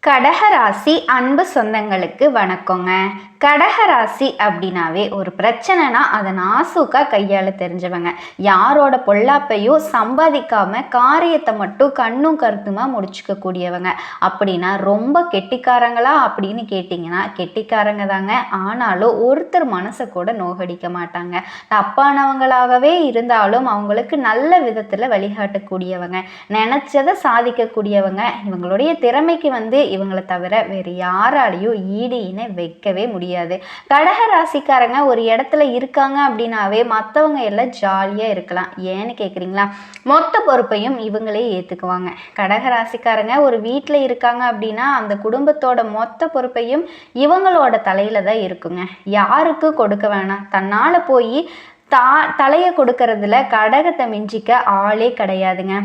கடகராசி அன்பு சொந்தங்களுக்கு வணக்கங்க. கடகராசி அப்படின்னாவே ஒரு பிரச்சனைனா அதை நாசூக்கா கையாள தெரிஞ்சவங்க. யாரோட பொல்லாப்பையும் சம்பாதிக்காம காரியத்தை மட்டும் கண்ணும் கருத்துமா முடிச்சுக்க கூடியவங்க. அப்படின்னா ரொம்ப கெட்டிக்காரங்களா அப்படின்னு கேட்டிங்கன்னா கெட்டிக்காரங்க தாங்க. ஆனாலும் ஒருத்தர் மனசை கூட நோகடிக்க மாட்டாங்க. தப்பானவங்களாகவே இருந்தாலும் அவங்களுக்கு நல்ல விதத்தில் வழிகாட்டக்கூடியவங்க, நினைச்சதை சாதிக்கக்கூடியவங்க. இவங்களுடைய திறமைக்கு இவங்களை தவிர வேறு யாராலையும் ஈடு இணை வைக்கவே முடியாது. கடக ராசிக்காரங்க ஒரு இடத்துல இருக்காங்க அப்படின்னாவே மற்றவங்க எல்லாம் ஜாலியாக இருக்கலாம். ஏன்னு கேட்குறீங்களா? மொத்த பொறுப்பையும் இவங்களே ஏற்றுக்குவாங்க. கடக ராசிக்காரங்க ஒரு வீட்டில் இருக்காங்க அப்படின்னா அந்த குடும்பத்தோட மொத்த பொறுப்பையும் இவங்களோட தலையில தான் இருக்குங்க. யாருக்கும் கொடுக்க வேணாம். தன்னால் போய் தலையை கொடுக்கறதுல கடகத்தை மிஞ்சிக்க ஆளே கிடையாதுங்க.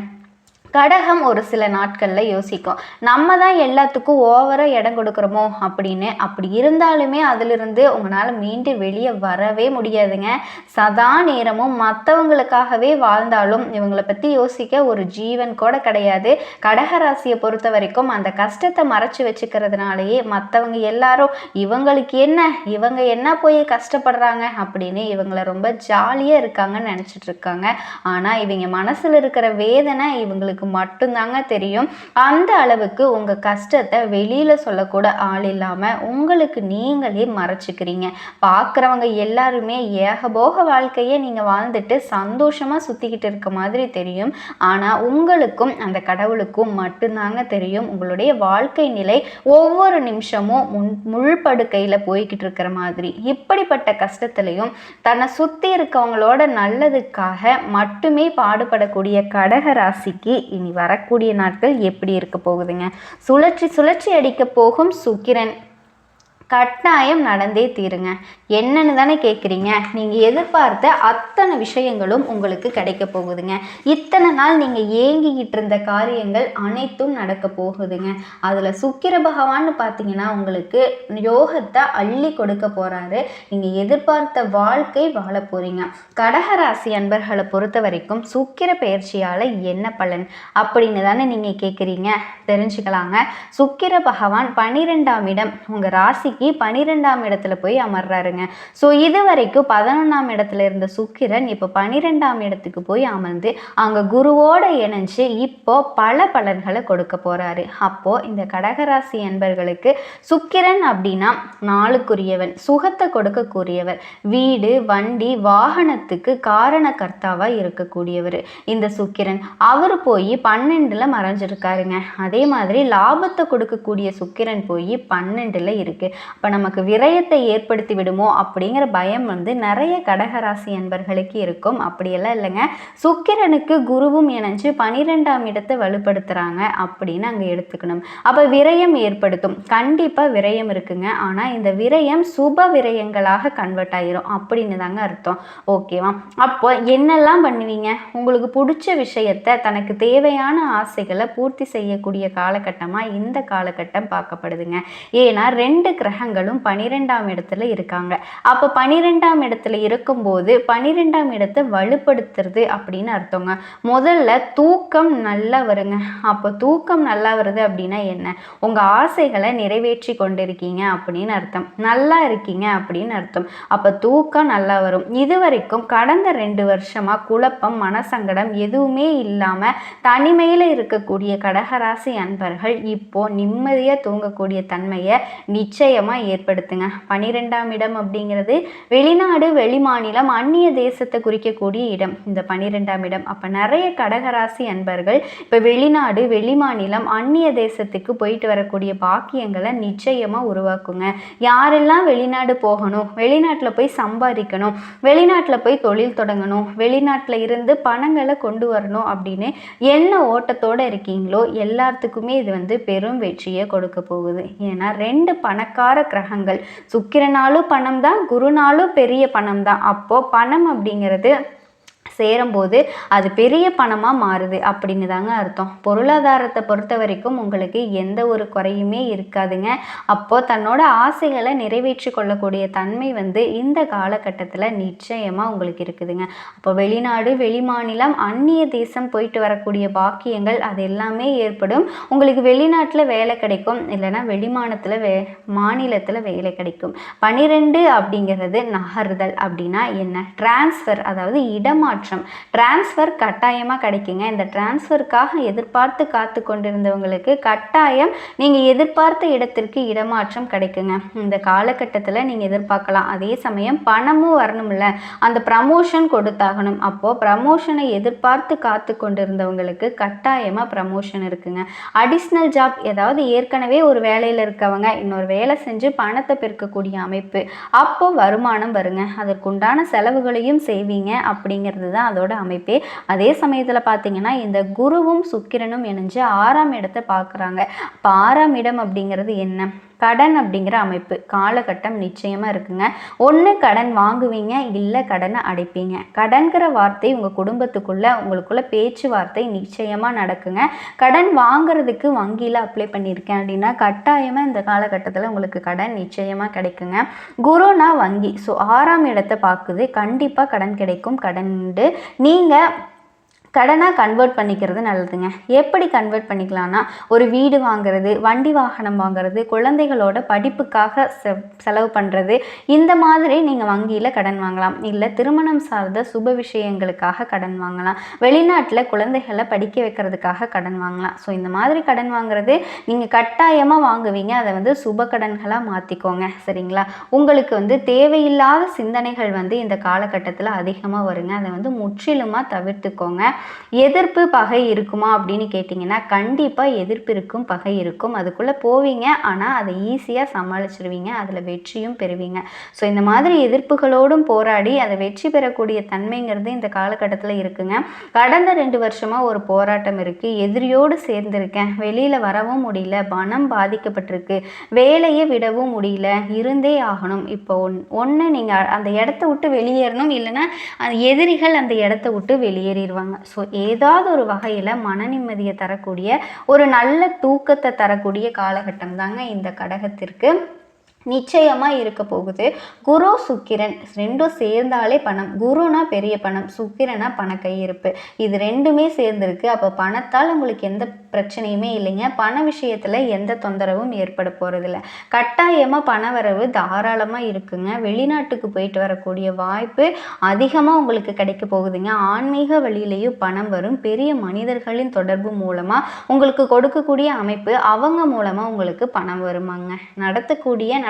கடகம் ஒரு சில நாட்களில் யோசிக்கும், நம்ம தான் எல்லாத்துக்கும் ஓவராக இடம் கொடுக்குறோமோ அப்படின்னு. அப்படி இருந்தாலுமே அதிலிருந்து உங்களால் மீண்டு வெளியே வரவே முடியாதுங்க. சதா நேரமும் மற்றவங்களுக்காகவே வாழ்ந்தாலும் இவங்களை பற்றி யோசிக்க ஒரு ஜீவன் கூட கிடையாது. கடகராசியை பொறுத்த வரைக்கும் அந்த கஷ்டத்தை மறைச்சி வச்சுக்கிறதுனாலேயே மற்றவங்க எல்லாரும் இவங்களுக்கு என்ன, இவங்க என்ன போய் கஷ்டப்படுறாங்க அப்படின்னு இவங்களை ரொம்ப ஜாலியாக இருக்காங்கன்னு நினச்சிட்டு இருக்காங்க. ஆனால் இவங்க மனசில் இருக்கிற வேதனை இவங்களுக்கு மட்டும்தாங்க தெரியும். அந்த அளவுக்கு உங்க கஷ்டத்தை வெளியில சொல்லக்கூட ஆள் இல்லாம உங்களுக்கு நீங்களே மறைச்சுக்கிறீங்க. பார்க்குறவங்க எல்லாருமே ஏகபோக வாழ்க்கையை நீங்க வாழ்ந்துட்டு சந்தோஷமா சுத்திக்கிட்டு இருக்க மாதிரி தெரியும். ஆனா உங்களுக்கும் அந்த கடவுளுக்கும் மட்டும்தாங்க தெரியும் உங்களுடைய வாழ்க்கை நிலை ஒவ்வொரு நிமிஷமும் முள்படுக்கையில போய்கிட்டு இருக்கிற மாதிரி. இப்படிப்பட்ட கஷ்டத்திலையும் தன்னை சுத்தி இருக்கவங்களோட நல்லதுக்காக மட்டுமே பாடுபடக்கூடிய கடக ராசிக்கு இனி வரக்கூடிய நாட்கள் எப்படி இருக்க போகுதுங்க? சுழற்சி சுழற்சி அடிக்க போகும் சுக்கிரன் கட்டாயம் நடந்தே தீருங்க. என்னன்னு தானே கேட்குறீங்க? நீங்கள் எதிர்பார்த்த அத்தனை விஷயங்களும் உங்களுக்கு கிடைக்க போகுதுங்க. இத்தனை நாள் நீங்கள் ஏங்கிக்கிட்டு இருந்த காரியங்கள் அனைத்தும் நடக்க போகுதுங்க. அதில் சுக்கிர பகவான்னு பார்த்தீங்கன்னா உங்களுக்கு யோகத்தை அள்ளி கொடுக்க போகிறாரு. நீங்கள் எதிர்பார்த்த வாழ்க்கை வாழ போகிறீங்க. கடகராசி அன்பர்களை பொறுத்த வரைக்கும் சுக்கிர பயிற்சியால் என்ன பலன் அப்படின்னு தானே நீங்கள் கேட்குறீங்க. தெரிஞ்சுக்கலாங்க. சுக்கிர பகவான் 12ஆம் இடம் உங்கள் ராசிக்கு 12ஆம் இடத்துல போய் அமர்றாருங்க. ஸோ இது வரைக்கும் 11ஆம் இடத்துல இருந்த சுக்கிரன் இப்போ 12ஆம் இடத்துக்கு போய் அமர்ந்து அங்கே குருவோட இணைஞ்சு இப்போ பல பலன்களை கொடுக்க போறாரு. அப்போ இந்த கடகராசி என்பர்களுக்கு சுக்கிரன் அப்படின்னா நாளுக்குரியவன், சுகத்தை கொடுக்கக்கூடியவர், வீடு வண்டி வாகனத்துக்கு காரணக்கர்த்தாவா இருக்கக்கூடியவர் இந்த சுக்கிரன். அவர் போய் 12ல் மறைஞ்சிருக்காருங்க. அதே மாதிரி லாபத்தை கொடுக்கக்கூடிய சுக்கிரன் போய் 12ல் இருக்கு. அப்போ நமக்கு விரயத்தை ஏற்படுத்தி விடுமோ அப்படிங்கிற பயம் நிறைய கடகராசி என்பர்களுக்கு இருக்கும். அப்படியெல்லாம் இல்லைங்க. சுக்கிரனுக்கு குருவும் இணைஞ்சு 12ஆம் இடத்தை வலுப்படுத்துகிறாங்க அப்படின்னு அங்கே எடுத்துக்கணும். அப்போ விரயம் ஏற்படுத்தும், கண்டிப்பாக விரயம் இருக்குங்க. ஆனால் இந்த விரயம் சுப விரயங்களாக கன்வெர்ட் ஆகிரும் அப்படின்னு தாங்க அர்த்தம். ஓகேவா? அப்போ என்னெல்லாம் பண்ணுவீங்க? உங்களுக்கு பிடிச்ச விஷயத்தை, தனக்கு தேவையான ஆசைகளை பூர்த்தி செய்யக்கூடிய காலகட்டமாக இந்த காலகட்டம் பார்க்கப்படுதுங்க. ஏன்னா 2 கிரகங்களும் 12ஆம் இடத்துல இருக்காங்க. அப்போ 12ஆம் இடத்துல இருக்கும்போது 12ஆம் இடத்தை வலுப்படுத்துறது அப்படின்னு அர்த்தங்க. முதல்ல தூக்கம் நல்லா வருங்க. அப்போ தூக்கம் நல்லா வருது அப்படின்னா என்ன? உங்கள் ஆசைகளை நிறைவேற்றி கொண்டிருக்கீங்க அப்படின்னு அர்த்தம். நல்லா இருக்கீங்க அப்படின்னு அர்த்தம். அப்போ தூக்கம் நல்லா வரும். இது வரைக்கும் கடந்த 2 வருஷமாக குழப்பம், மனசங்கடம் எதுவுமே இல்லாமல் தனிமையில் இருக்கக்கூடிய கடகராசி அன்பர்கள் இப்போ நிம்மதியாக தூங்கக்கூடிய தன்மையை நிச்சயமாக ஏற்படுத்துங்க. 12ஆம் இடம் அப்படிங்கிறது வெளிநாடு, வெளிமாநிலம், அந்நிய தேசத்தை குறிக்கக்கூடிய இடம் இந்த 12ஆம் இடம். அப்போ நிறைய கடகராசி அன்பர்கள் இப்போ வெளிநாடு, வெளிமாநிலம், அந்நிய தேசத்துக்கு போயிட்டு வரக்கூடிய பாக்கியங்களை நிச்சயமாக உருவாக்குங்க. யாரெல்லாம் வெளிநாடு போகணும், வெளிநாட்டில் போய் சம்பாதிக்கணும், வெளிநாட்டில் போய் தொழில் தொடங்கணும், வெளிநாட்டில் இருந்து பணங்களை கொண்டு வரணும் அப்படின்னு என்ன ஓட்டத்தோடு இருக்கீங்களோ எல்லாத்துக்குமே இது பெரும் வெற்றியை கொடுக்க போகுது. ஏன்னா 2 பணக்கார கிரகங்கள், சுக்கிரனாலும் பணம் தான், குருனாலும் பெரிய பணம் தான். அப்போ பணம் அப்படிங்கிறது சேரும்போது அது பெரிய பணமாக மாறுது அப்படின்னு தாங்க அர்த்தம். பொருளாதாரத்தை பொறுத்த வரைக்கும் உங்களுக்கு எந்த ஒரு குறையுமே இருக்காதுங்க. அப்போது தன்னோட ஆசைகளை நிறைவேற்றி கொள்ளக்கூடிய தன்மை இந்த காலகட்டத்தில் நிச்சயமாக உங்களுக்கு இருக்குதுங்க. அப்போ வெளிநாடு, வெளிமாநிலம், அந்நிய தேசம் போயிட்டு வரக்கூடிய பாக்கியங்கள் அது எல்லாமே ஏற்படும். உங்களுக்கு வெளிநாட்டில் வேலை கிடைக்கும், இல்லைன்னா மாநிலத்தில் வேலை கிடைக்கும். 12 அப்படிங்கிறது நகர்தல். அப்படின்னா என்ன? டிரான்ஸ்ஃபர், அதாவது இடமாற்றம். டிரான்ஸ்ஃபர் கட்டாயமாக கிடைக்குங்க. இந்த டிரான்ஸ்ஃபருக்காக எதிர்பார்த்து காத்து கொண்டிருந்தவங்களுக்கு கட்டாயம் நீங்கள் எதிர்பார்த்த இடத்திற்கு இடமாற்றம் கிடைக்குங்க. இந்த காலகட்டத்தில் நீங்கள் எதிர்பார்க்கலாம். அதே சமயம் பணமும் வரணும்ல, அந்த ப்ரமோஷன் கொடுத்தாகணும். அப்போது ப்ரமோஷனை எதிர்பார்த்து காத்து கொண்டிருந்தவங்களுக்கு கட்டாயமாக ப்ரமோஷன் இருக்குங்க. அடிஷ்னல் ஜாப், ஏதாவது ஏற்கனவே ஒரு வேலையில் இருக்கவங்க இன்னொரு வேலை செஞ்சு பணத்தை பெருக்கக்கூடிய அமைப்பு, அப்போ வருமானம் வருங்க. அதற்குண்டான செலவுகளையும் செய்வீங்க அப்படிங்கிறது தான் அதோட அமைப்பே. அதே சமயத்தில் பார்த்தீங்கன்னா இந்த குருவும் சுக்கிரனும் இணைஞ்சு 6ஆம் இடத்தை பார்க்குறாங்க. அப்போ 6ஆம் இடம் அப்படிங்கிறது என்ன? கடன் அப்படிங்கிற அமைப்பு. காலகட்டம் நிச்சயமாக இருக்குங்க. ஒன்று கடன் வாங்குவீங்க, இல்லை கடனை அடைப்பீங்க. கடன்கிற வார்த்தை உங்கள் உங்களுக்குள்ள பேச்சுவார்த்தை நிச்சயமாக நடக்குங்க. கடன் வாங்குறதுக்கு வங்கியில் அப்ளை பண்ணியிருக்கேன் அப்படின்னா கட்டாயமாக இந்த காலகட்டத்தில் உங்களுக்கு கடன் நிச்சயமாக கிடைக்குங்க. குருனா வங்கி, ஸோ 6ஆம் இடத்தை பார்க்குது. கண்டிப்பாக கடன் கிடைக்கும். கடன் உண்டு. நீங்கள் கடனாக கன்வெர்ட் பண்ணிக்கிறது நல்லதுங்க. எப்படி கன்வெர்ட் பண்ணிக்கலாம்னா, ஒரு வீடு வாங்குறது, வண்டி வாகனம் வாங்குறது, குழந்தைகளோட படிப்புக்காக செலவு பண்ணுறது, இந்த மாதிரி நீங்கள் வங்கியில் கடன் வாங்கலாம். இல்லை திருமணம் சார்ந்த சுப விஷயங்களுக்காக கடன் வாங்கலாம். வெளிநாட்டில் குழந்தைகளை படிக்க வைக்கிறதுக்காக கடன் வாங்கலாம். ஸோ இந்த மாதிரி கடன் வாங்குறது நீங்கள் கட்டாயமாக வாங்குவீங்க. அதை சுப கடன்களாக மாற்றிக்கோங்க. சரிங்களா? உங்களுக்கு தேவையில்லாத சிந்தனைகள் இந்த காலகட்டத்தில் அதிகமாக வருங்க. அதை முற்றிலுமாக தவிர்த்துக்கோங்க. எதிர்ப்பு, பகை இருக்குமா அப்படின்னு கேட்டிங்கன்னா கண்டிப்பாக எதிர்ப்பு இருக்கும், பகை இருக்கும். அதுக்குள்ளே போவீங்க, ஆனால் அதை ஈஸியாக சமாளிச்சிருவீங்க. அதில் வெற்றியும் பெறுவீங்க. ஸோ இந்த மாதிரி எதிர்ப்புகளோடும் போராடி அதை வெற்றி பெறக்கூடிய தன்மைங்கிறது இந்த காலகட்டத்தில் இருக்குங்க. கடந்த 2 வருஷமாக ஒரு போராட்டம் இருக்குது. எதிரியோடு சேர்ந்திருக்கேன், வெளியில் வரவும் முடியல, பணம் பாதிக்கப்பட்டிருக்கு, வேலையை விடவும் முடியல, இருந்தே ஆகணும். இப்போ ஒன்று நீங்கள் அந்த இடத்த விட்டு வெளியேறணும், இல்லைன்னா எதிரிகள் அந்த இடத்த விட்டு வெளியேறிடுவாங்க. ஸோ ஏதாவது ஒரு வகையில் மன நிம்மதியை தரக்கூடிய, ஒரு நல்ல தூக்கத்தை தரக்கூடிய காலகட்டம் தாங்க இந்த கடகத்திற்கு நிச்சயமாக இருக்க போகுது. குரு சுக்கிரன் ரெண்டும் சேர்ந்தாலே பணம். குருனா பெரிய பணம், சுக்கிரனா பண கையிருப்பு. இது ரெண்டுமே சேர்ந்துருக்கு. அப்போ பணத்தால் உங்களுக்கு எந்த பிரச்சனையுமே இல்லைங்க. பண விஷயத்தில் எந்த தொந்தரவும் ஏற்பட போகிறதில்ல. கட்டாயமாக பண வரவு தாராளமாக இருக்குங்க. வெளிநாட்டுக்கு போயிட்டு வரக்கூடிய வாய்ப்பு அதிகமாக உங்களுக்கு கிடைக்க போகுதுங்க. ஆன்மீக வழியிலையும் பணம் வரும். பெரிய மனிதர்களின் தொடர்பு மூலமாக உங்களுக்கு கொடுக்கக்கூடிய அமைப்பு, அவங்க மூலமாக உங்களுக்கு பணம் வருமாங்க.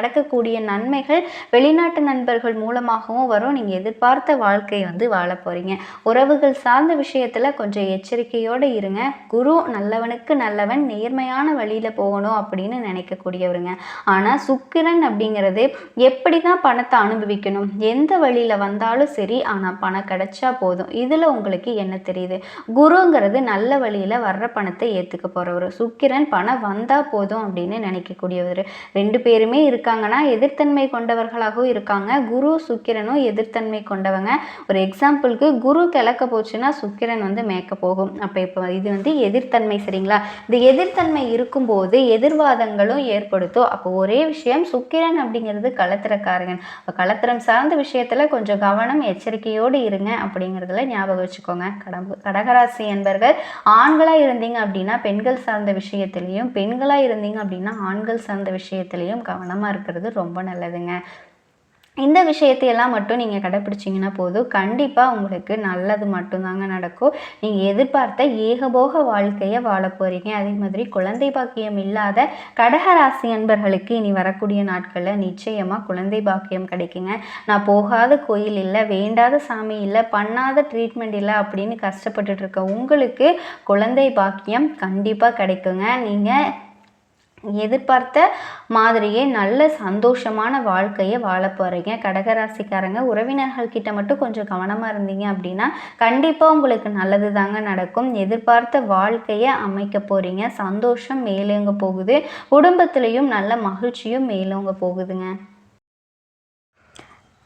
நடக்கக்கூடிய நன்மைகள் வெளிநாட்டு நண்பர்கள் மூலமாகவும் வரும். நீங்கள் எதிர்பார்த்த வாழ்க்கை வாழ போகிறீங்க. உறவுகள் சார்ந்த விஷயத்தில் கொஞ்சம் எச்சரிக்கையோடு இருங்க. குரு நல்லவனுக்கு நல்லவன், நேர்மையான வழியில் போகணும் அப்படின்னு நினைக்கக்கூடியவருங்க. ஆனால் சுக்கிரன் அப்படிங்கிறது எப்படி தான் பணத்தை அனுபவிக்கணும், எந்த வழியில் வந்தாலும் சரி, ஆனால் பணம் கிடைச்சா போதும். இதில் உங்களுக்கு என்ன தெரியுது? குருங்கிறது நல்ல வழியில் வர்ற பணத்தை ஏற்றுக்க போகிறவர். சுக்கிரன் பணம் வந்தால் போதும் அப்படின்னு நினைக்கக்கூடியவர். 2 பேருமே இருக்காங்கன்னா எதிர்த்தன்மை கொண்டவர்களாகவும் இருக்காங்க. குரு சுக்கிரனும் எதிர்த்தன்மை கொண்டவங்க. ஒரு எக்ஸாம்பிளுக்கு குரு கிழக்க போச்சுன்னா சுக்கிரன் மேய்க்க போகும். அப்போ இப்போ இது எதிர்த்தன்மை. சரிங்களா? இந்த எதிர்த்தன்மை இருக்கும்போது எதிர்வாதங்களும் ஏற்படுத்தும். அப்போ ஒரே விஷயம், சுக்கிரன் அப்படிங்கிறது களத்திரக்காரகன். இப்போ களத்திரம் சார்ந்த விஷயத்தில் கொஞ்சம் கவனம், எச்சரிக்கையோடு இருங்க அப்படிங்கிறதுல ஞாபகம் வச்சுக்கோங்க. கடகராசி என்பர்கள் ஆண்களாக இருந்தீங்க அப்படின்னா பெண்கள் சார்ந்த விஷயத்திலையும், பெண்களாக இருந்தீங்க அப்படின்னா ஆண்கள் சார்ந்த விஷயத்திலையும் கவனமாக இருக்கிறது ரொம்ப நல்லதுங்க. இந்த விஷயத்தையெல்லாம் மட்டும் நீங்கள் கடைப்பிடிச்சிங்கன்னா போதும், கண்டிப்பாக உங்களுக்கு நல்லது மட்டும்தாங்க நடக்கும். நீங்கள் எதிர்பார்த்த ஏகபோக வாழ்க்கையை வாழ போகிறீங்க. அதே மாதிரி குழந்தை பாக்கியம் இல்லாத கடகராசி அன்பர்களுக்கு இனி வரக்கூடிய நாட்களில் நிச்சயமாக குழந்தை பாக்கியம் கிடைக்குங்க. நான் போகாத கோயில் இல்லை, வேண்டாத சாமி இல்லை, பண்ணாத ட்ரீட்மெண்ட் இல்லை அப்படின்னு கஷ்டப்பட்டுட்டு இருக்க உங்களுக்கு குழந்தை பாக்கியம் கண்டிப்பாக கிடைக்குங்க. நீங்கள் எதிர்பார்த்த மாதிரியே நல்ல சந்தோஷமான வாழ்க்கையை வாழ போகிறீங்க. கடகராசிக்காரங்க உறவினர்கள் கிட்ட மட்டும் கொஞ்சம் கவனமாக இருந்தீங்க அப்படின்னா கண்டிப்பாக உங்களுக்கு நல்லது தாங்க நடக்கும். எதிர்பார்த்த வாழ்க்கையை அமைக்க போகிறீங்க. சந்தோஷம் மேலோங்க போகுது. குடும்பத்திலையும் நல்ல மகிழ்ச்சியும் மேலோங்க போகுதுங்க.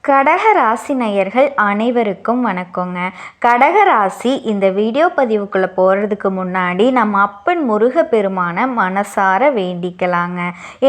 கடக ராசி நேயர்கள் அனைவருக்கும் வணக்கங்க. கடக ராசி இந்த வீடியோ பதிவுக்குள்ளே போகிறதுக்கு முன்னாடி நம்ம அப்பன் முருகப்பெருமான மனசார வேண்டிக்கலாங்க.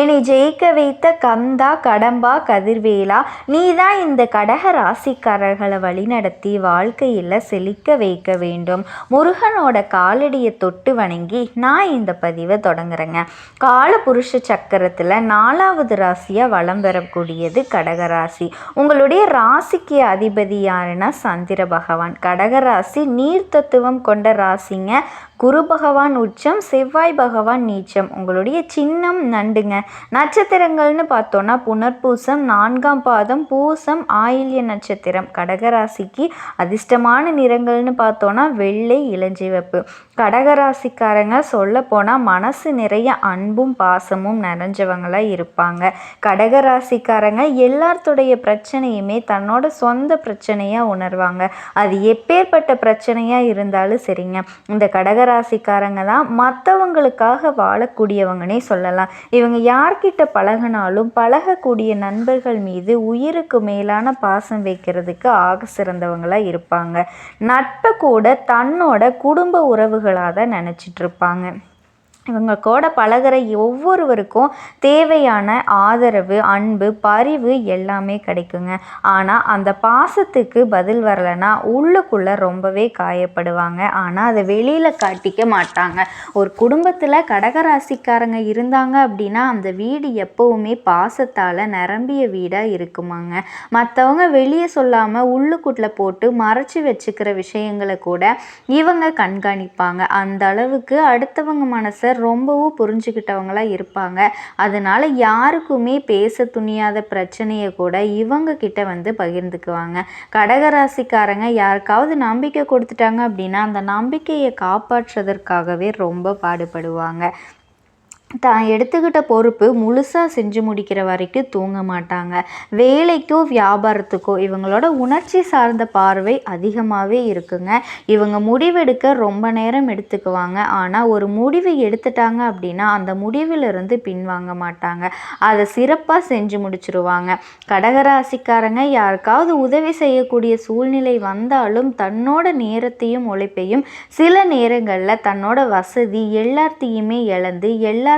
என்னை ஜெயிக்க வைத்த கந்தா கடம்பா கதிர்வேலா, நீ தான் இந்த கடக ராசிக்காரர்களை வழிநடத்தி வாழ்க்கையில் செழிக்க வைக்க வேண்டும். முருகனோட காலடியை தொட்டு வணங்கி நான் இந்த பதிவை தொடங்குறேங்க. கால புருஷ சக்கரத்தில் 4வது ராசியாக வலம் பெறக்கூடியது கடகராசி. உங்களுடைய ராசிக்கு அதிபதி யாருன்னா சந்திர பகவான். கடகராசி நீர் தத்துவம் கொண்ட ராசிங்க. குரு பகவான் உச்சம், செவ்வாய் பகவான் நீச்சம். உங்களுடைய சின்னம் நண்டுங்க. நட்சத்திரங்கள்னு பார்த்தோன்னா புனர்பூசம், 4ஆம் பாதம், பூசம், ஆயில்ய நட்சத்திரம். கடகராசிக்கு அதிர்ஷ்டமான நிறங்கள்னு பார்த்தோன்னா வெள்ளை, இளஞ்சிவப்பு. கடகராசிக்காரங்க சொல்ல போனால் மனசு நிறைய அன்பும் பாசமும் நிறைஞ்சவங்களாக இருப்பாங்க. கடகராசிக்காரங்க எல்லாத்துடைய பிரச்சனையுமே தன்னோட சொந்த பிரச்சனையாக உணர்வாங்க. அது எப்பேற்பட்ட பிரச்சனையாக இருந்தாலும் சரிங்க, இந்த கடகராசிக்காரங்க தான் மற்றவங்களுக்காக வாழக்கூடியவங்கன்னே சொல்லலாம். இவங்க யார்கிட்ட பழகினாலும் பழகக்கூடிய நண்பர்கள் மீது உயிருக்கு மேலான பாசம் வைக்கிறதுக்கு ஆக சிறந்தவங்களாக இருப்பாங்க. நட்பை கூட தன்னோட குடும்ப உறவுகளாக தான் நினச்சிட்டு இருப்பாங்க. இவங்க கூட பழகிற ஒவ்வொருவருக்கும் தேவையான ஆதரவு, அன்பு, பரிவு எல்லாமே கிடைக்குங்க. ஆனால் அந்த பாசத்துக்கு பதில் வரலைன்னா உள்ளுக்குள்ளே ரொம்பவே காயப்படுவாங்க. ஆனால் அதை வெளியில் காட்டிக்க மாட்டாங்க. ஒரு குடும்பத்தில் கடகராசிக்காரங்க இருந்தாங்க அப்படின்னா அந்த வீடு எப்போவுமே பாசத்தால் நிரம்பிய வீடாக இருக்குமாங்க. மற்றவங்க வெளியே சொல்லாமல் உள்ளுக்குள்ளே போட்டு மறைச்சி வச்சுக்கிற விஷயங்களை கூட இவங்க கண்காணிப்பாங்க. அந்த அளவுக்கு அடுத்தவங்க மனசை ரொம்பவும் புரிஞ்சுக்கிட்டவங்களா இருப்பாங்க. அதனால யாருக்குமே பேச துணியாத பிரச்சனையை கூட இவங்க கிட்ட வந்து பகிர்ந்துக்குவாங்க. கடகராசிக்காரங்க யாருக்காவது நம்பிக்கை கொடுத்துட்டாங்க அப்படின்னா அந்த நம்பிக்கையை காப்பாற்றுவதற்காகவே ரொம்ப பாடுபடுவாங்க. தான் எடுத்துக்கிட்ட பொறுப்பு முழுசாக செஞ்சு முடிக்கிற வரைக்கும் தூங்க மாட்டாங்க. வேலைக்கோ வியாபாரத்துக்கோ இவங்களோட உணர்ச்சி சார்ந்த பார்வை அதிகமாகவே இருக்குங்க. இவங்க முடிவெடுக்க ரொம்ப நேரம் எடுத்துக்குவாங்க. ஆனால் ஒரு முடிவு எடுத்துட்டாங்க அப்படின்னா அந்த முடிவிலிருந்து பின்வாங்க மாட்டாங்க. அதை சிறப்பாக செஞ்சு முடிச்சிருவாங்க. கடகராசிக்காரங்க யாருக்காவது உதவி செய்யக்கூடிய சூழ்நிலை வந்தாலும் தன்னோட நேரத்தையும் உழைப்பையும் சில நேரங்களில் தன்னோட வசதி எல்லாத்தையுமே இழந்து எல்லாத்தையுமே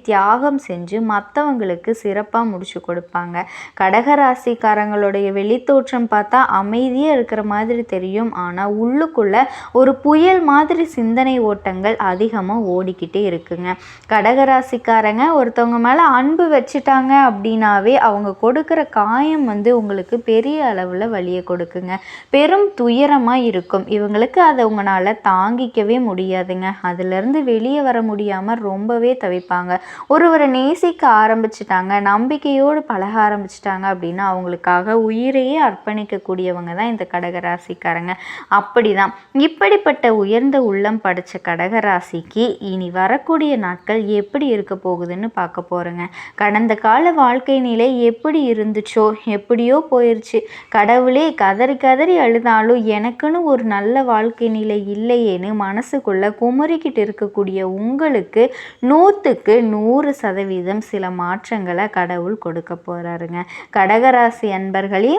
தியாகம் செஞ்சு மற்றவங்களுக்கு சிறப்பாக முடிச்சு கொடுப்பாங்க. கடகராசிக்காரங்களுடைய வெளித்தோற்றம் பார்த்தா அமைதியாக இருக்கிற மாதிரி தெரியும். ஆனால் உள்ளுக்குள்ள ஒரு புயல் மாதிரி சிந்தனை ஓட்டங்கள் அதிகமாக ஓடிக்கிட்டே இருக்குங்க. கடகராசிக்காரங்க ஒருத்தவங்க மேலே அன்பு வச்சுட்டாங்க அப்படின்னாவே அவங்க கொடுக்குற காயம் வந்து உங்களுக்கு பெரிய அளவில் வலியை கொடுக்குங்க. பெரும் துயரமாக இருக்கும். இவங்களுக்கு அதை உங்களால் தாங்கிக்கவே முடியாதுங்க. அதுலேருந்து வெளியே வர முடியாமல் ரொம்பவே தவிப்பாங்க. ஒருவரை நேசிக்க ஆரம்பிச்சிட்டாங்க, நம்பிக்கையோடு பழக ஆரம்பிச்சிட்டாங்க அப்படின்னா அவங்களுக்காக உயிரையே அர்ப்பணிக்கக்கூடியவங்க தான் இந்த கடகராசிக்காரங்க. அப்படிதான் இப்படிப்பட்ட உயர்ந்த உள்ளம் படைச்ச கடகராசிக்கு இனி வரக்கூடிய நாட்கள் எப்படி இருக்க போகுதுன்னு பார்க்க போகிறோங்க. கடந்த கால வாழ்க்கை நிலை எப்படி இருந்துச்சோ எப்படியோ போயிடுச்சு. கடவுளே கதறி கதறி அழுதாலும் எனக்குன்னு ஒரு நல்ல வாழ்க்கை நிலை இல்லையேன்னு மனசுக்குள்ள குமரிக்கிட்டு இருக்கக்கூடிய உங்களுக்கு 100% சில மாற்றங்களை கடவுள் கொடுக்க போகிறாருங்க. கடகராசி அன்பர்களே,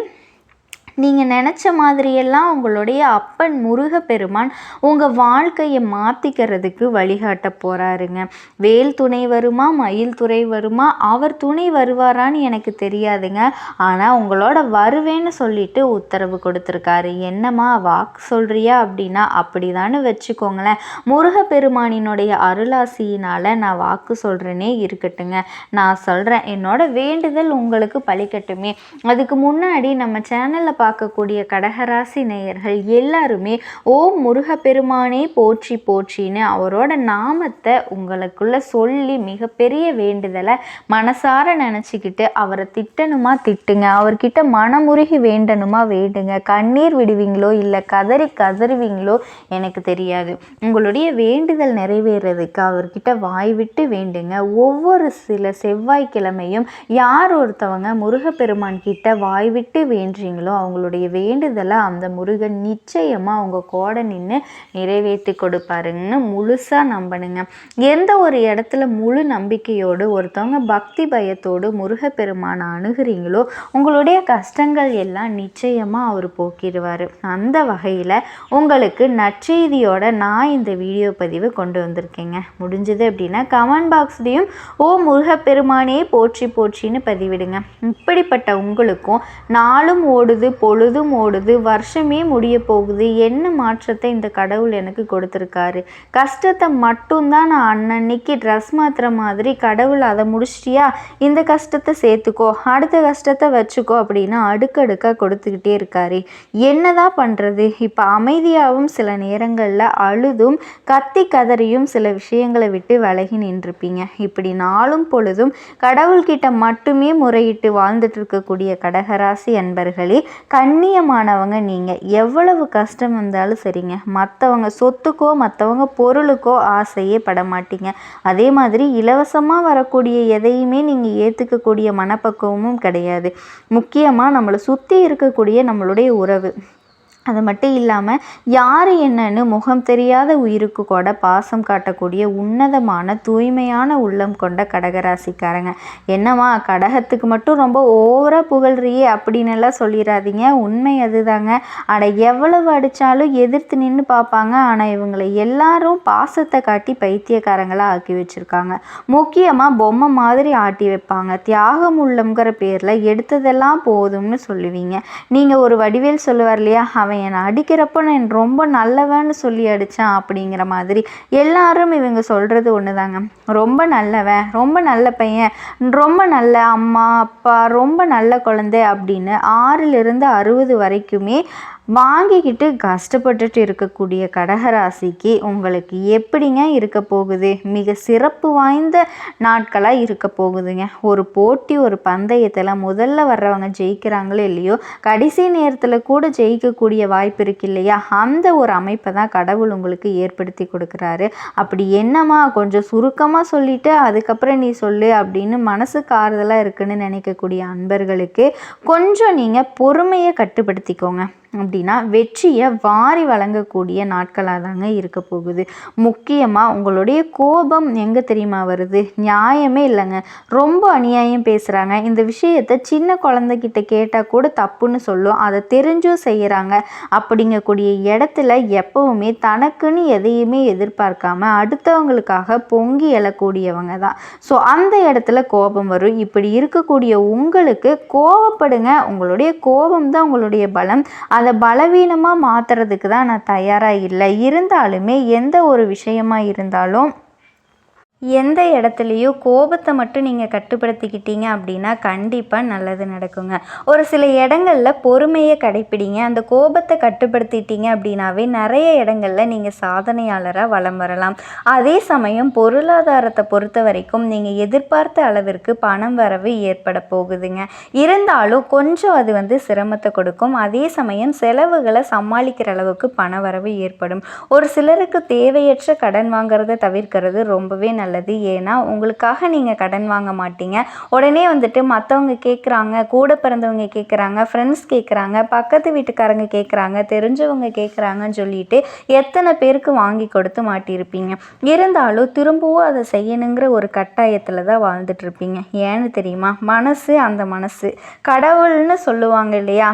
நீங்கள் நினச்ச மாதிரியெல்லாம் உங்களுடைய அப்பன் முருகப்பெருமான் உங்கள் வாழ்க்கையை மாற்றிக்கிறதுக்கு வழிகாட்ட போகிறாருங்க. வேல் துணை வருமா, மயில் துணை வருமா, அவர் துணை வருவாரான்னு எனக்கு தெரியாதுங்க. ஆனால் உங்களோட வருவேன்னு சொல்லிட்டு உத்தரவு கொடுத்துருக்காரு. என்னம்மா வாக்கு சொல்கிறியா அப்படின்னா அப்படி தானே வச்சுக்கோங்களேன். முருகப்பெருமானினுடைய அருளாசியினால் நான் வாக்கு சொல்கிறேனே இருக்கட்டுங்க. நான் சொல்கிறேன், என்னோட வேண்டுதல் உங்களுக்கு பலிக்கட்டுமே. அதுக்கு முன்னாடி நம்ம சேனலில் பார்க்கக்கூடிய கடகராசி நேயர்கள் எல்லாருமே ஓம் முருகப்பெருமானே போற்றி போற்றின்னு அவரோட நாமத்தை உங்களுக்குள்ள சொல்லி மிகப்பெரிய வேண்டுதலை மனசார நினச்சிக்கிட்டு அவரை திட்டணுமா திட்டுங்க. அவர்கிட்ட மனமுருகி வேண்டணுமா வேண்டுங்க. கண்ணீர் விடுவீங்களோ இல்லை கதறுவீங்களோ எனக்கு தெரியாது. உங்களுடைய வேண்டுதல் நிறைவேறதுக்கு அவர்கிட்ட வாய் விட்டு வேண்டுங்க. ஒவ்வொரு சில செவ்வாய்க்கிழமையும் யார் ஒருத்தவங்க முருகப்பெருமான் கிட்ட வாய் விட்டு வேண்டுறீங்களோ அவங்களுடைய வேண்டுதலை அந்த முருகன் நிச்சயமாக அவங்க கூட நின்று நிறைவேற்றி கொடுப்பாருன்னு முழுசாக நம்பணுங்க. எந்த ஒரு இடத்துல முழு நம்பிக்கையோடு ஒருத்தவங்க பக்தி பயத்தோடு முருகப்பெருமானை அணுகிறீங்களோ உங்களுடைய கஷ்டங்கள் எல்லாம் நிச்சயமாக அவர் போக்கிடுவார். அந்த வகையில் உங்களுக்கு நற்செய்தியோட நான் இந்த வீடியோ பதிவு கொண்டு வந்திருக்கேங்க. முடிஞ்சது அப்படின்னா கமெண்ட் பாக்ஸ்லேயும் ஓ முருகப்பெருமானே போற்றி போற்றின்னு பதிவிடுங்க. இப்படிப்பட்ட உங்களுக்கும் நாளும் ஓடுது, பொழுதும் ஓடுது, வருஷமே முடிய போகுது, என்ன மாற்றத்தை இந்த கடவுள் எனக்கு கொடுத்துருக்காரு, கஷ்டத்தை மட்டும்தான் நான் அன்னன்னைக்கு ட்ரெஸ் மாத்துற மாதிரி கடவுள் அதை முடிச்சிட்டியா, இந்த கஷ்டத்தை சேர்த்துக்கோ, அடுத்த கஷ்டத்தை வச்சுக்கோ அப்படின்னு அடுக்கடுக்காக கொடுத்துக்கிட்டே இருக்காரு. என்னதான் பண்ணுறது? இப்போ அமைதியாகவும் சில நேரங்களில் அழுதும் கத்தி கதறியும் சில விஷயங்களை விட்டு விலகி நின்றுப்பீங்க. இப்படி நாளும் பொழுதும் கடவுள்கிட்ட மட்டுமே முறையிட்டு வாழ்ந்துட்டு இருக்கக்கூடிய கடகராசி அன்பர்களே, கண்ணியமானவங்க நீங்கள். எவ்வளவு கஷ்டம் வந்தாலும் சரிங்க, மற்றவங்க சொத்துக்கோ மற்றவங்க பொருளுக்கோ ஆசையே பட மாட்டீங்க. அதே மாதிரி இலவசமாக வரக்கூடிய எதையுமே நீங்கள் ஏற்றுக்கக்கூடிய மனப்பக்குவமும் கிடையாது. முக்கியமாக நம்மளை சுற்றி இருக்கக்கூடிய நம்மளுடைய உறவு, அது மட்டும் இல்லாமல் யார் என்னன்னு முகம் தெரியாத உயிருக்கு கூட பாசம் காட்டக்கூடிய உன்னதமான தூய்மையான உள்ளம் கொண்ட கடகராசிக்காரங்க. என்னம்மா கடகத்துக்கு மட்டும் ரொம்ப ஓவராக புகழ்றியே அப்படின்னு எல்லாம் சொல்லிடாதீங்க. உண்மை அதுதாங்க. எவ்வளவு அடித்தாலும் எதிர்த்து நின்று பார்ப்பாங்க. ஆனால் இவங்களை எல்லாரும் பாசத்தை காட்டி பைத்தியக்காரங்களாக ஆக்கி வச்சுருக்காங்க. முக்கியமாக பொம்மை மாதிரி ஆட்டி வைப்பாங்க. தியாகம் உள்ளங்கிற பேரில் எடுத்ததெல்லாம் போதும்னு சொல்லுவீங்க. நீங்கள் ஒரு வடிவேல் சொல்லுவார் இல்லையா, அவன் என்னை அடிக்கிறப்போ நான் ரொம்ப நல்லவன்னு சொல்லி அடித்தான் அப்படிங்கிற மாதிரி எல்லாரும் இவங்க சொல்கிறது ஒன்று தாங்க. ரொம்ப நல்லவன், ரொம்ப நல்ல பையன், ரொம்ப நல்ல அம்மா அப்பா, ரொம்ப நல்ல குழந்தை அப்படின்னு 6லிருந்து 60 வரைக்குமே வாங்கிக்கிட்டு கஷ்டப்பட்டுட்டு இருக்கக்கூடிய கடகராசிக்கு உங்களுக்கு எப்படிங்க இருக்க போகுது? மிக சிறப்பு வாய்ந்த நாட்களாக இருக்க போகுதுங்க. ஒரு போட்டி, ஒரு பந்தயத்தில் முதல்ல வர்றவங்க ஜெயிக்கிறாங்களோ இல்லையோ, கடைசி நேரத்தில் கூட ஜெயிக்கக்கூடிய வாய்ப்பு இருக்கு இல்லையா, அந்த ஒரு அமைப்பை தான் கடவுள் உங்களுக்கு ஏற்படுத்தி கொடுக்குறாரு. அப்படி என்னம்மா கொஞ்சம் சுருக்கமாக சொல்லிவிட்டு அதுக்கப்புறம் நீ சொல்லு அப்படின்னு மனசுக்கு ஆறுதலாக இருக்குன்னு நினைக்கக்கூடிய அன்பர்களுக்கு கொஞ்சம் நீங்கள் பொறுமையை கட்டுப்படுத்திக்கோங்க. அப்படின்னா வெற்றியை வாரி வழங்கக்கூடிய நாட்களாக தாங்க இருக்க போகுது. முக்கியமாக உங்களுடைய கோபம் எங்கே தெரியுமா வருது? நியாயமே இல்லைங்க, ரொம்ப அநியாயம் பேசுகிறாங்க. இந்த விஷயத்தை சின்ன குழந்தைகிட்ட கேட்டால் கூட தப்புன்னு சொல்லும், அதை தெரிஞ்சும் செய்கிறாங்க. அப்படிங்கக்கூடிய இடத்துல எப்பவுமே தனக்குன்னு எதையுமே எதிர்பார்க்காம அடுத்தவங்களுக்காக பொங்கி எழக்கூடியவங்க தான். ஸோ அந்த இடத்துல கோபம் வரும். இப்படி இருக்கக்கூடிய உங்களுக்கு கோபப்படுங்க. உங்களுடைய கோபம் தான் உங்களுடைய பலம். அதை பலவீனமாக மாற்றுறதுக்கு தான் நான் தயாராக இல்லை. இருந்தாலுமே எந்த ஒரு விஷயமா இருந்தாலும் எந்த இடத்துலையும் கோபத்தை மட்டும் நீங்கள் கட்டுப்படுத்திக்கிட்டீங்க அப்படின்னா கண்டிப்பாக நல்லது நடக்குங்க. ஒரு சில இடங்களில் பொறுமையை கடைப்பிடிங்க. அந்த கோபத்தை கட்டுப்படுத்திட்டீங்க அப்படின்னாவே நிறைய இடங்களில் நீங்கள் சாதனையாளராக வலம் வரலாம். அதே சமயம் பொருளாதாரத்தை பொறுத்த வரைக்கும் நீங்கள் எதிர்பார்த்த அளவிற்கு பணம் வரவு ஏற்பட போகுதுங்க. இருந்தாலும் கொஞ்சம் அது சிரமத்தை கொடுக்கும். அதே சமயம் செலவுகளை சமாளிக்கிற அளவுக்கு பண வரவு ஏற்படும். ஒரு சிலருக்கு தேவையற்ற கடன் வாங்குறதை தவிர்க்கிறது ரொம்பவே நல்லது. ஏன்னா உங்களுக்காக நீங்கள் கடன் வாங்க மாட்டீங்க. உடனே மற்றவங்க கேட்குறாங்க, கூட பிறந்தவங்க கேட்குறாங்க, ஃப்ரெண்ட்ஸ் கேட்குறாங்க, பக்கத்து வீட்டுக்காரங்க கேட்குறாங்க, தெரிஞ்சவங்க கேட்குறாங்கன்னு சொல்லிட்டு எத்தனை பேருக்கு வாங்கி கொடுத்து மாட்டியிருப்பீங்க. இருந்தாலும் திரும்பவும் அதை செய்யணுங்கிற ஒரு கட்டாயத்தில் தான் வாழ்ந்துட்டுருப்பீங்க. ஏன்னு தெரியுமா? மனசு, அந்த மனசு கடவுள்னு சொல்லுவாங்க இல்லையா,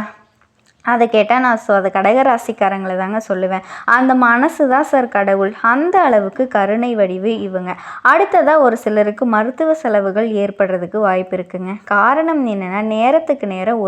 அதை கேட்டால் நான் அதை கடகராசிக்காரங்களை தாங்க சொல்லுவேன். அந்த மனசு தான் சார் கடவுள். அந்த அளவுக்கு கருணை வடிவு இவங்க. அடுத்ததாக ஒரு சிலருக்கு மருத்துவ செலவுகள் ஏற்படுறதுக்கு வாய்ப்பு இருக்குங்க. காரணம் என்னென்னா, நேரத்துக்கு நேரம்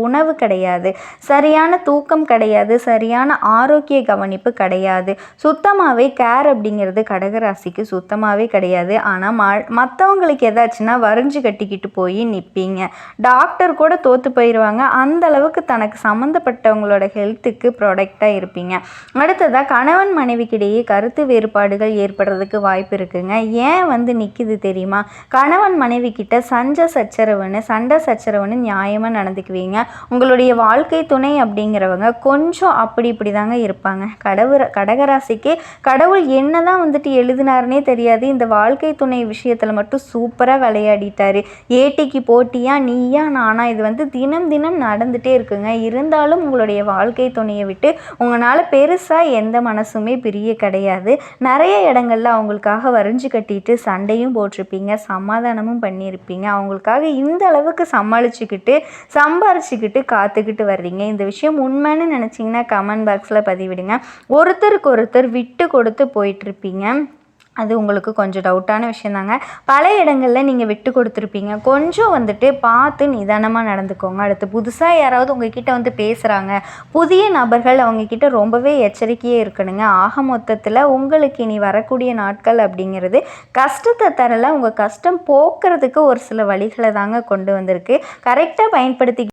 உணவு கிடையாது, சரியான தூக்கம் கிடையாது, சரியான ஆரோக்கிய கவனிப்பு கிடையாது. சுத்தமாகவே கேர் அப்படிங்கிறது கடகராசிக்கு சுத்தமாகவே கிடையாது. ஆனால் மற்றவங்களுக்கு ஏதாச்சுன்னா வரைஞ்சி கட்டிக்கிட்டு போய் நிற்பீங்க. டாக்டர் கூட தோற்று போயிடுவாங்க. அந்த அளவுக்கு தனக்கு சம்மந்தப்பட்டவங்களோட ஹெல்த்துக்கு ப்ராடக்டாக இருப்பீங்க. அடுத்ததாக கணவன் மனைவிக்கிடையே கருத்து வேறுபாடுகள் ஏற்படுறதுக்கு வாய்ப்பு இருக்குங்க. ஏன் நிற்கிது தெரியுமா? கணவன் மனைவி கிட்ட சண்டை சச்சரவுன்னு நியாயமாக நடந்துக்குவீங்க. உங்களுடைய வாழ்க்கை துணை அப்படிங்கிறவங்க கொஞ்சம் அப்படி இப்படி தாங்க இருப்பாங்க. கடகராசிக்கு கடவுள் என்னதான் எழுதினாருன்னே தெரியாது. இந்த வாழ்க்கை துணை விஷயத்தில் மட்டும் சூப்பராக விளையாடிட்டாரு. ஏட்டிக்கு போட்டியா, நீயா நானா, இது தினம் தினம் நடந்துகிட்டே இருக்குங்க. இருந்தாலும் இருந்தாலும் உங்களுடைய வாழ்க்கை துணையை விட்டு உங்களால் பெருசாக எந்த மனசுமே பிரிய கிடையாது. நிறைய இடங்கள்ல அவங்களுக்காக வரிஞ்சு கட்டிட்டு சண்டையும் போட்டிருப்பீங்க, சமாதானமும் பண்ணியிருப்பீங்க. அவங்களுக்காக இந்த அளவுக்கு சமாளிச்சுக்கிட்டு சம்பாரிச்சுக்கிட்டு காத்துக்கிட்டு வர்றீங்க. இந்த விஷயம் உண்மைன்னு நினச்சிங்கன்னா கமெண்ட் பாக்ஸில் பதிவிடுங்க. ஒருத்தருக்கு ஒருத்தர் விட்டு கொடுத்து போயிட்டுருப்பீங்க. அது உங்களுக்கு கொஞ்சம் டவுட்டான விஷயந்தாங்க. பல இடங்களில் நீங்கள் விட்டு கொடுத்துருப்பீங்க. கொஞ்சம் வந்துட்டு பார்த்து நிதானமாக நடந்துக்கோங்க. அடுத்து புதுசாக யாராவது உங்ககிட்ட வந்து பேசுகிறாங்க, புதிய நபர்கள், அவங்கக்கிட்ட ரொம்பவே எச்சரிக்கையே இருக்கணுங்க. ஆக மொத்தத்தில் உங்களுக்கு இனி வரக்கூடிய நாட்கள் அப்படிங்கிறது கஷ்டத்தை தரல, உங்கள் கஷ்டம் போக்குறதுக்கு ஒரு சில வழிகளை தாங்க கொண்டு வந்திருக்கு. கரெக்டாக பயன்படுத்தி